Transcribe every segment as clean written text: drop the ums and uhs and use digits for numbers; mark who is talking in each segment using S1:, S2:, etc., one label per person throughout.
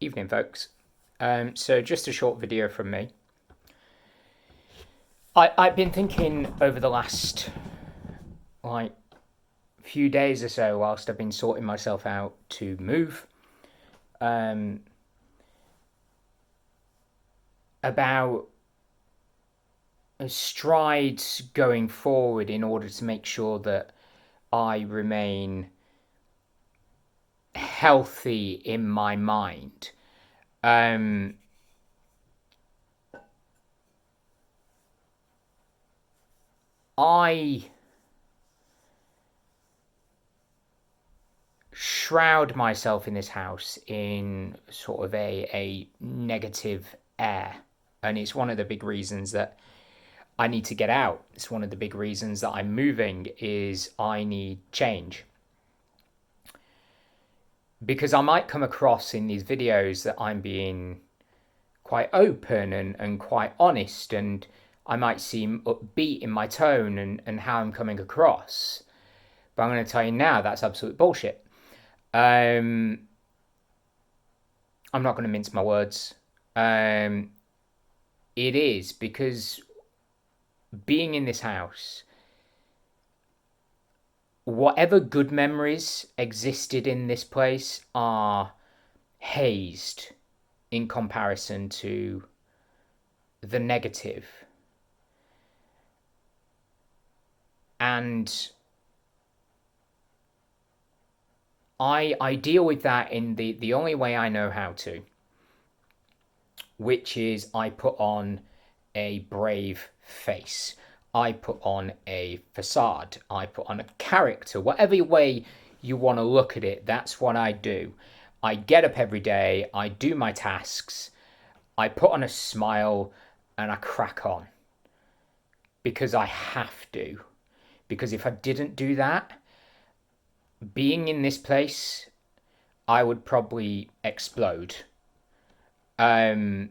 S1: Evening, folks. So just a short video from me. I've been thinking over the last like few days or so, whilst I've been sorting myself out to move, um, about strides going forward in order to make sure that I remain healthy in my mind. Um, I shroud myself in this house in sort of a negative air. And it's one of the big reasons that I need to get out. It's one of the big reasons that I'm moving is I need change. Because I might come across in these videos that I'm being quite open and quite honest, and I might seem upbeat in my tone and how I'm coming across. But I'm going to tell you now that's absolute bullshit. I'm not going to mince my words. It is because being in this house, whatever good memories existed in this place are hazed in comparison to the negative. And I deal with that in the only way I know how to, which is I put on a brave face. I put on a facade. I put on a character. Whatever way you want to look at it, that's what I do. I get up every day. I do my tasks. I put on a smile and I crack on because I have to. Because if I didn't do that, being in this place, I would probably explode. Um,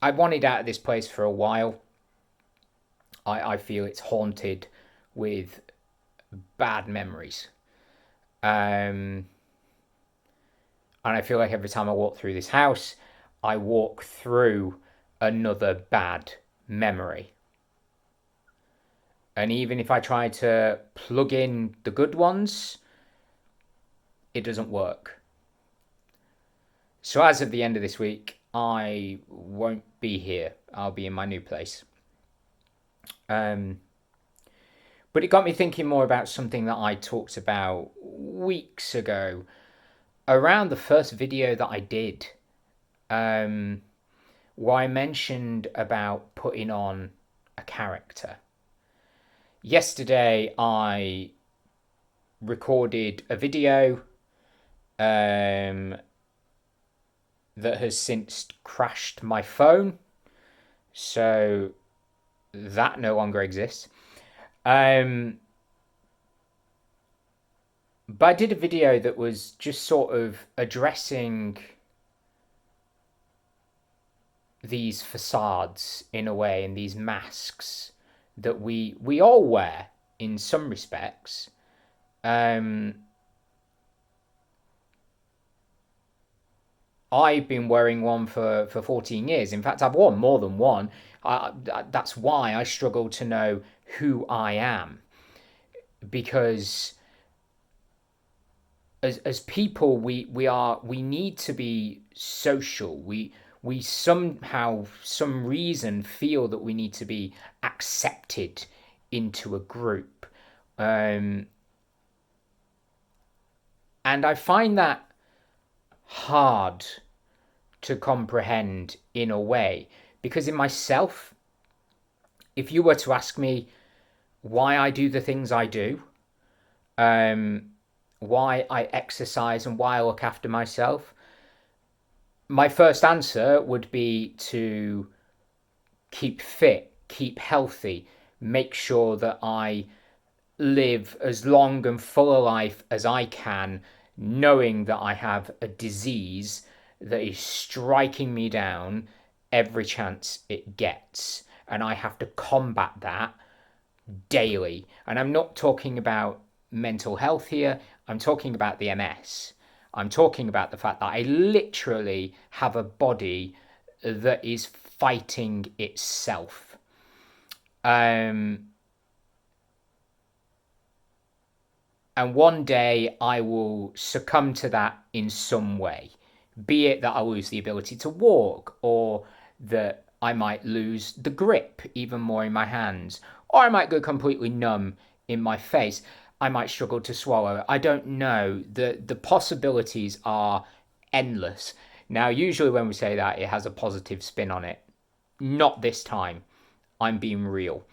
S1: I wanted out of this place for a while. I feel it's haunted with bad memories. And I feel like every time I walk through this house, I walk through another bad memory. And even if I try to plug in the good ones, it doesn't work. So as of the end of this week, I won't be here. I'll be in my new place. But it got me thinking more about something that I talked about weeks ago, around the first video that I did, where I mentioned about putting on a character. Yesterday, I recorded a video that has since crashed my phone, so that no longer exists. But I did a video that was just sort of addressing these facades in a way, and these masks that we all wear in some respects. I've been wearing one for 14 years. In fact, I've worn more than one. That's why I struggle to know who I am. Because as people, we need to be social. We somehow, some reason, feel that we need to be accepted into a group. And I find that hard to comprehend in a way, because in myself, if you were to ask me why I do the things I do, why I exercise and why I look after myself, my first answer would be to keep fit, keep healthy, make sure that I live as long and full a life as I can, knowing that I have a disease that is striking me down every chance it gets. And I have to combat that daily. And I'm not talking about mental health here. I'm talking about the MS. I'm talking about the fact that I literally have a body that is fighting itself. And one day I will succumb to that in some way, be it that I lose the ability to walk, or that I might lose the grip even more in my hands, or I might go completely numb in my face. I might struggle to swallow. I don't know. The possibilities are endless. Now, usually when we say that, it has a positive spin on it. Not this time. I'm being real.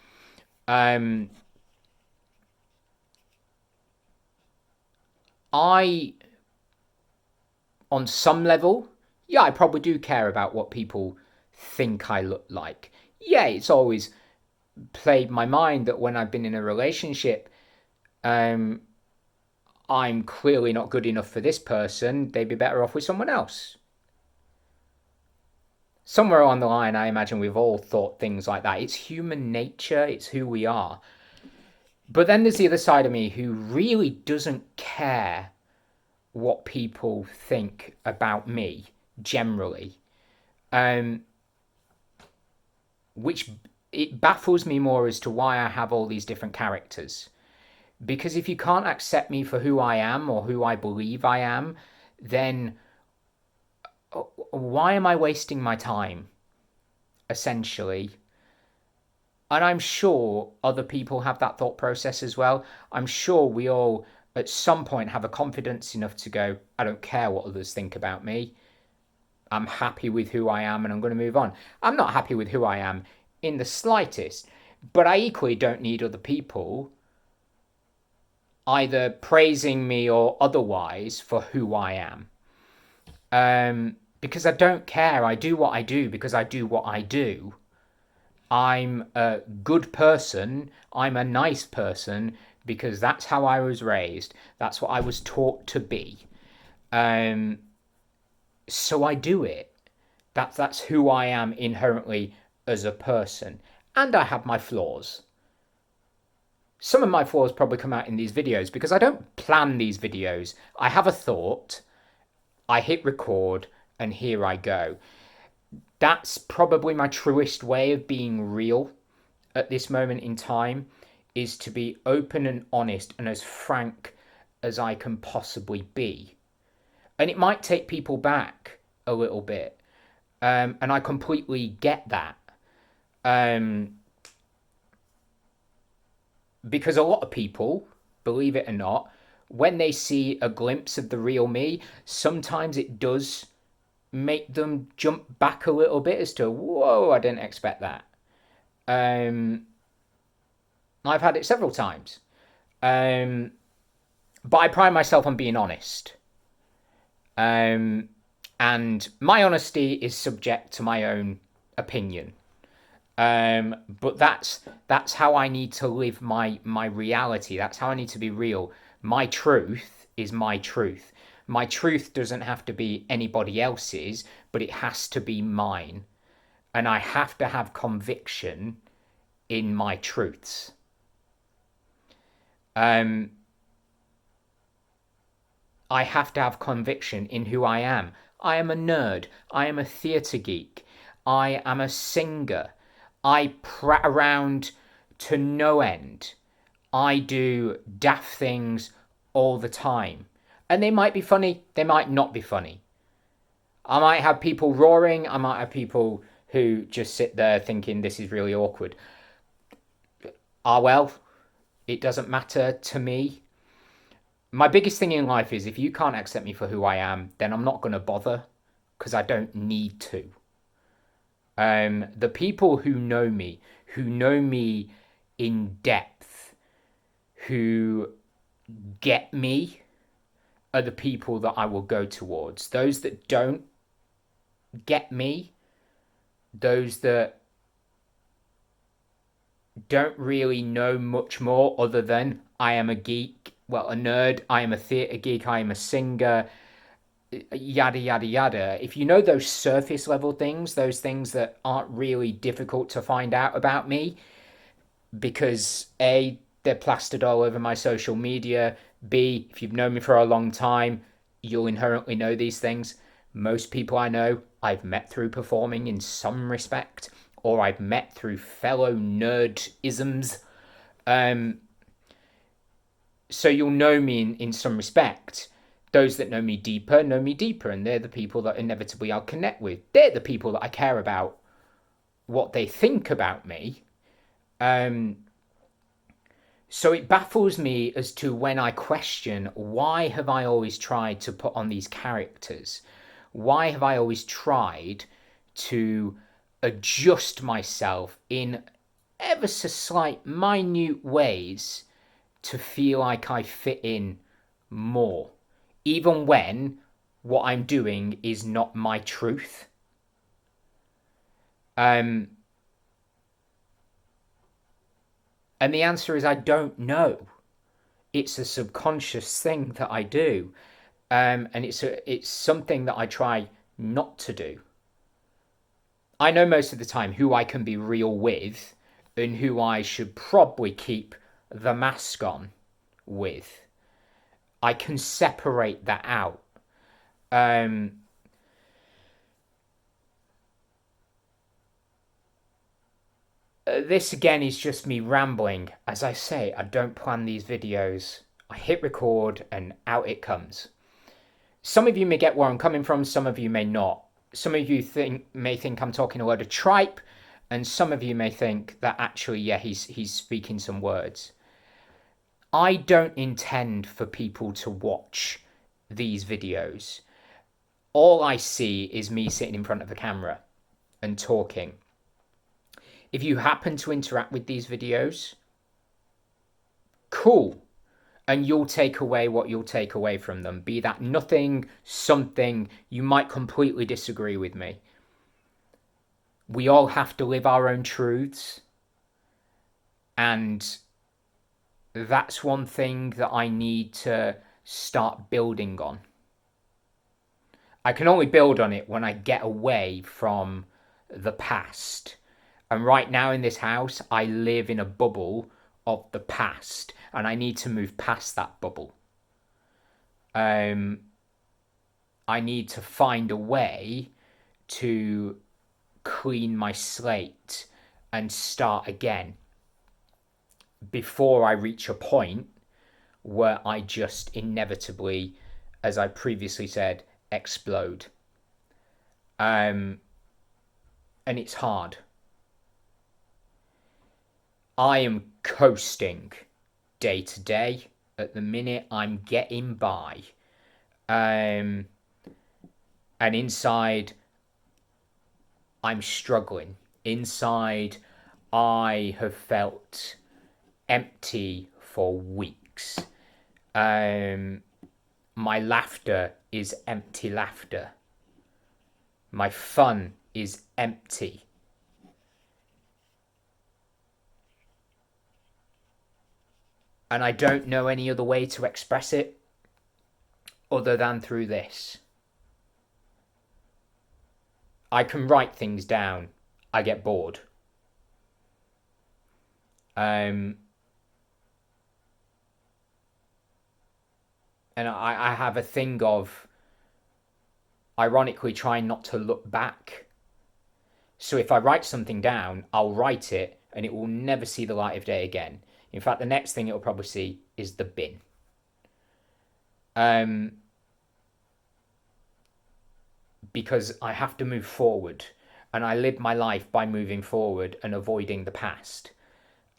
S1: I, on some level, yeah, I probably do care about what people think I look like. Yeah, it's always played my mind that when I've been in a relationship, um, I'm clearly not good enough for this person. They'd be better off with someone else. Somewhere along the line, I imagine we've all thought things like that. It's human nature, it's who we are. But then there's the other side of me who really doesn't care what people think about me generally, um, which it baffles me more as to why I have all these different characters. Because if you can't accept me for who I am or who I believe I am, then why am I wasting my time, essentially? And I'm sure other people have that thought process as well. I'm sure we all, at some point, have a confidence enough to go, I don't care what others think about me. I'm happy with who I am and I'm going to move on. I'm not happy with who I am in the slightest, but I equally don't need other people either praising me or otherwise for who I am. Because I don't care. I do what I do because I do what I do. I'm a good person. I'm a nice person because that's how I was raised. That's what I was taught to be. So I do it. That's who I am inherently as a person. And I have my flaws. Some of my flaws probably come out in these videos because I don't plan these videos. I have a thought, I hit record, and here I go. That's probably my truest way of being real at this moment in time, is to be open and honest and as frank as I can possibly be. And it might take people back a little bit. And I completely get that. Because a lot of people, believe it or not, when they see a glimpse of the real me, sometimes it does make them jump back a little bit as to, whoa, I didn't expect that. I've had it several times. But I pride myself on being honest. And my honesty is subject to my own opinion. But that's how I need to live my reality. That's how I need to be real. My truth is my truth. My truth doesn't have to be anybody else's, but it has to be mine. And I have to have conviction in my truths. I have to have conviction in who I am. I am a nerd. I am a theatre geek. I am a singer. I prat around to no end. I do daft things all the time. And they might be funny, they might not be funny. I might have people roaring, I might have people who just sit there thinking this is really awkward. Ah, well, it doesn't matter to me. My biggest thing in life is if you can't accept me for who I am, then I'm not going to bother because I don't need to. The people who know me in depth, who get me, are the people that I will go towards. Those that don't get me, those that don't really know much more other than I am a geek, well, a nerd, I am a theatre geek, I am a singer, yada, yada, yada. If you know those surface level things, those things that aren't really difficult to find out about me, because A, they're plastered all over my social media. B, if you've known me for a long time, you'll inherently know these things. Most people I know, I've met through performing in some respect, or I've met through fellow nerd-isms. Um, so you'll know me in some respect. Those that know me deeper, and they're the people that inevitably I'll connect with. They're the people that I care about what they think about me. Um, so it baffles me as to when I question, why have I always tried to put on these characters? Why have I always tried to adjust myself in ever so slight, minute ways to feel like I fit in more, even when what I'm doing is not my truth? And the answer is I don't know. It's a subconscious thing that I do, and it's something that I try not to do. I know most of the time who I can be real with and who I should probably keep the mask on with. I can separate that out. Um, this again is just me rambling. As I say, I don't plan these videos. I hit record and out it comes. Some of you may get where I'm coming from, some of you may not. Some of you may think I'm talking a load of tripe, and some of you may think that actually, yeah, he's speaking some words. I don't intend for people to watch these videos. All I see is me sitting in front of a camera and talking. If you happen to interact with these videos, cool. And you'll take away what you'll take away from them. Be that nothing, something, you might completely disagree with me. We all have to live our own truths. And that's one thing that I need to start building on. I can only build on it when I get away from the past. And right now in this house, I live in a bubble of the past, and I need to move past that bubble. I need to find a way to clean my slate and start again before I reach a point where I just inevitably, as I previously said, explode. And it's hard. I am coasting day to day. At the minute, I'm getting by. And inside, I'm struggling. Inside, I have felt empty for weeks. My laughter is empty laughter. My fun is empty. And I don't know any other way to express it other than through this. I can write things down. I get bored. And I have a thing of ironically trying not to look back. So if I write something down, I'll write it and it will never see the light of day again. In fact, the next thing it will probably see is the bin. Because I have to move forward, and I live my life by moving forward and avoiding the past.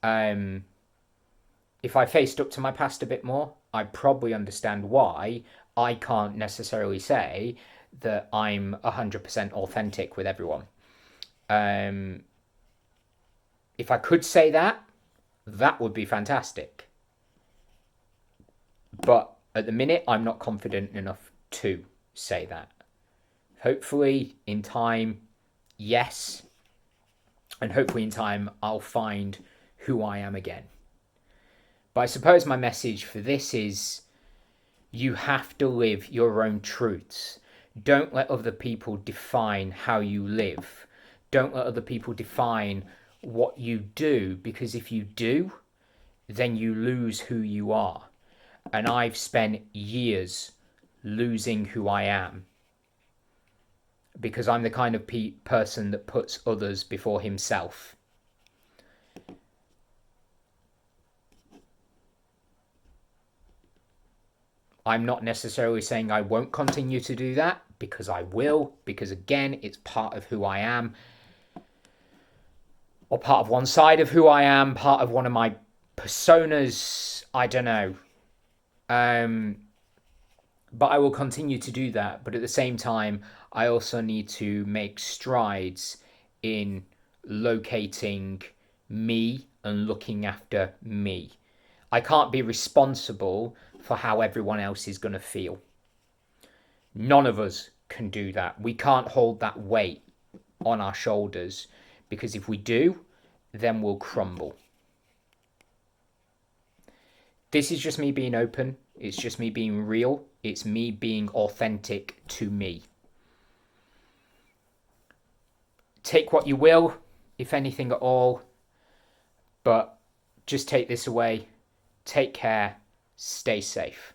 S1: If I faced up to my past a bit more, I'd probably understand why I can't necessarily say that I'm 100% authentic with everyone. If I could say that, that would be fantastic. But at the minute, I'm not confident enough to say that. Hopefully, in time, yes. And hopefully, in time, I'll find who I am again. But I suppose my message for this is you have to live your own truths. Don't let other people define how you live. Don't let other people define what you do, because if you do, then you lose who you are. And I've spent years losing who I am because I'm the kind of person that puts others before himself. I'm not necessarily saying I won't continue to do that, because I will, because again, it's part of who I am, or part of one side of who I am, part of one of my personas, I don't know. But I will continue to do that. But at the same time, I also need to make strides in locating me and looking after me. I can't be responsible for how everyone else is going to feel. None of us can do that. We can't hold that weight on our shoulders, because if we do, then we'll crumble. This is just me being open. It's just me being real. It's me being authentic to me. Take what you will, if anything at all, but just take this away. Take care. Stay safe.